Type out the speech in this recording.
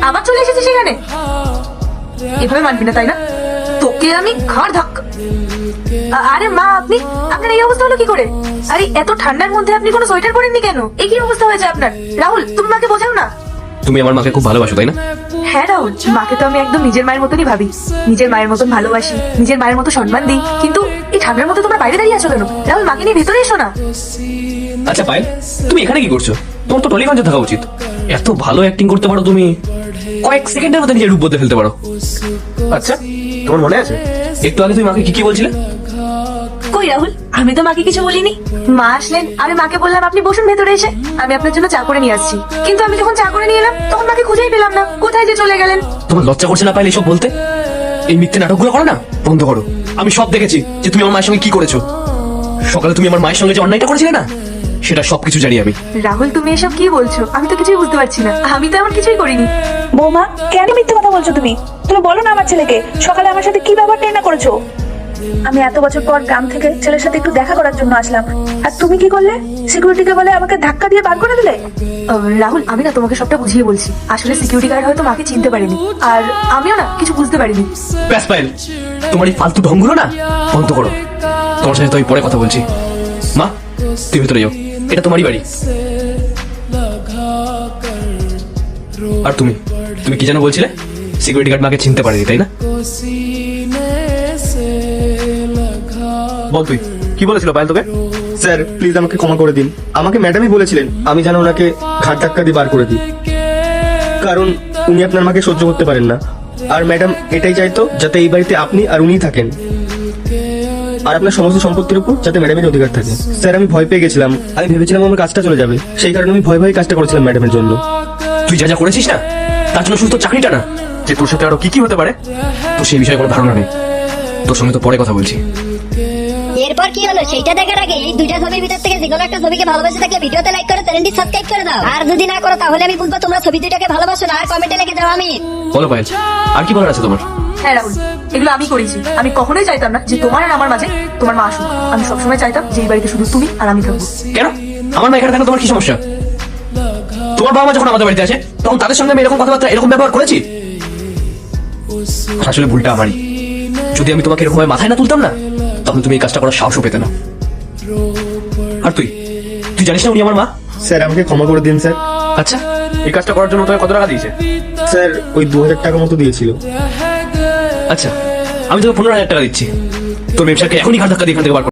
আবার চলে এসেছিস সেখানে? এভাবে মানবি না তাই না? তোকে আমি ঘাড় ধাক্কা। আরে মা, আপনি আপনার এই অবস্থা হলো কি করে? আরে এত ঠান্ডার মধ্যে আপনি কোনো সোয়েটার পরেননি কেন? এই কি অবস্থা হয়েছে আপনার? রাহুল, তুমি মাকে বোঝাও না। তুমি আমার মাকে খুব ভালোবাসো তাই না? হ্যাঁ রাহুল, মাকে তো আমি একদম নিজের মায়ের মতনই ভাবি, নিজের মায়ের মতন ভালোবাসি, নিজের মায়ের মতো সম্মান দিই। কিন্তু এই ঠান্ডার মধ্যে তোমরা বাইরে দাঁড়িয়ে আছো কেন? রাহুল, মাকে নিয়ে ভেতরে এসো না। আচ্ছা পায়েল, তুমি এখানে কি করছো? তোমার তো টলিগঞ্জে থাকা উচিত। এত ভালো অ্যাক্টিং করতে পারো তুমি, কয়েক সেকেন্ডের মধ্যে নিজের রূপ বদলে ফেলতে পারো। আচ্ছা, তোমার মনে আছে একটু আগে তুমি মাকে কি কি বলছিলে? কই রাহুল, আমি তো মাকে কিছু বলিনি। মা আসলেন, আমি মাকে বললাম আপনি বসুন ভেতরে এসে, আমি আপনার জন্য চা করে নিয়ে আসছি। কিন্তু আমি যখন চা করে নিয়ে এলাম তখন মাকে খুঁজেই পেলাম না, কোথায় যে চলে গেলেন। তোমার লজ্জা করছে না পাইলে এসব বলতে? এই মিথ্যে নাটকগুলো করো না, বন্ধ করো। আমি সব দেখেছি যে তুমি আমার মায়ের সঙ্গে কি করেছো। সকালে তুমি আমার মায়ের সঙ্গে যে অন্যায়টা করেছিলে না, সেটা সবকিছু জানি আমি। রাহুল, তুমি এসব কি বলছো? আমি তো কিছুই বুঝতে পারছি না, আমি তো এমন কিছুই করিনি। বৌমা, কেন মিথ্যে কথা বলছো তুমি? তুমি বলো না আমার ছেলেকে সকালে আমার সাথে কি ব্যাপারটাই না করেছো। আমি এত বছর পর গ্রাম থেকে ছেলের সাথে একটু দেখা করার জন্য আসলাম, আর তুমি কি করলে? সিকিউরিটিকে বলে আমাকে ধাক্কা দিয়ে বার করে দিলে। রাহুল, আমি না তোমাকে সবটা বুঝিয়ে বলছি। আসলে সিকিউরিটি গার্ড হয়তো মাকে চিনতে পারেনি, আর আমিও না কিছু বুঝতে পারিনি। ব্যাস পায়েল, তোমার এই ফালতু ঢঙ্গুলো না বন্ধ করো। তোমার সাথে তো আমি পরে কথা বলছি। মা, তুমি ভেতরে যাও, এটা তোমারই বাড়ি। আর তুমি তুমি কি যেন বলছিলে? সিকিউরিটি গার্ড মাকে চিনতে পারেনি তাই না? বল তুই কি বলেছিল পায়েল তোকে? স্যার প্লিজ আমাকে ক্ষমা করে দিন। আমাকে ম্যাডামই বলেছিলেন আমি যেন ওনাকে ঘাট ধাক্কা দিয়ে বার করে দিই, কারণ উনি আপনার মাকে সহ্য করতে পারেন না। আর ম্যাডাম এটাই চাইতো যাতে এই বাড়িতে আপনি আর উনিই থাকেন, আর আপনার সমস্ত সম্পত্তির উপর যাতে ম্যাডামের অধিকার থাকে। স্যার আমি ভয় পেয়ে গেছিলাম, আমি ভেবেছিলাম আমার কাজটা চলে যাবে, সেই কারণে আমি ভয় ভয়ে কাজটা করেছিলাম ম্যাডামের জন্য। তুই যা যা করেছিস না, তার জন্য শুধু তোর চাকরিটা না, যে তোর সাথে আরো কি কি হতে পারে তো সেই বিষয়ে কোনো ধারণা নেই। তোর সঙ্গে তো পরে কথা বলছি। এরপর কি হলো সেইটা দেখার আগে এই দুইটা ছবির ভিতর থেকে যে কোনো একটা ছবিকে ভালোবাসে থাকলে ভিডিওতে লাইক করে চ্যানেলটি সাবস্ক্রাইব করে দাও। আর যদি না করো তাহলে আমি বুঝবো তোমরা ছবি দুইটাকে ভালোবাসো না। আর কমেন্টে লিখে দাও আমি। বলো পায়েল, আর কি বলার আছে তোমার? হ্যাঁ রাহুল, এগুলো আমি করেছি। আমি কখনোই চাইতাম না যে তোমার আর আমার মাঝে তোমার মা আসুক। আমি সবসময় চাইতাম যে এই বাড়িতে শুধু তুমি আর আমি থাকবো। কেন আমার মা এখানে থাকলে তোমার কি সমস্যা? তোমার বাবা মা যখন আমাদের বাড়িতে আসে তখন তাদের সঙ্গে আমি এরকম কথাবার্তা এরকম ব্যবহার করেছি? আসলে ভুলটা আমারই। যদি আমি তোমাকে এরকম মাথায় না তুলতাম না, তখন তুমি এই কাজটা করার সাহসও পেতে না। আর তুই তুই জানিস না উনি আমার মা? স্যার আমাকে ক্ষমা করে দিন স্যার। আচ্ছা, এই কাজটা করার জন্য তোকে কত টাকা দিয়েছে? স্যার ওই 2000 টাকা মতো দিয়েছিল। আচ্ছা, আমি তোকে 15,000 টাকা দিচ্ছি। তোর ব্যবসাকে এখনই ঘাট ধাক্কা দিয়ে এখান থেকে বার কর।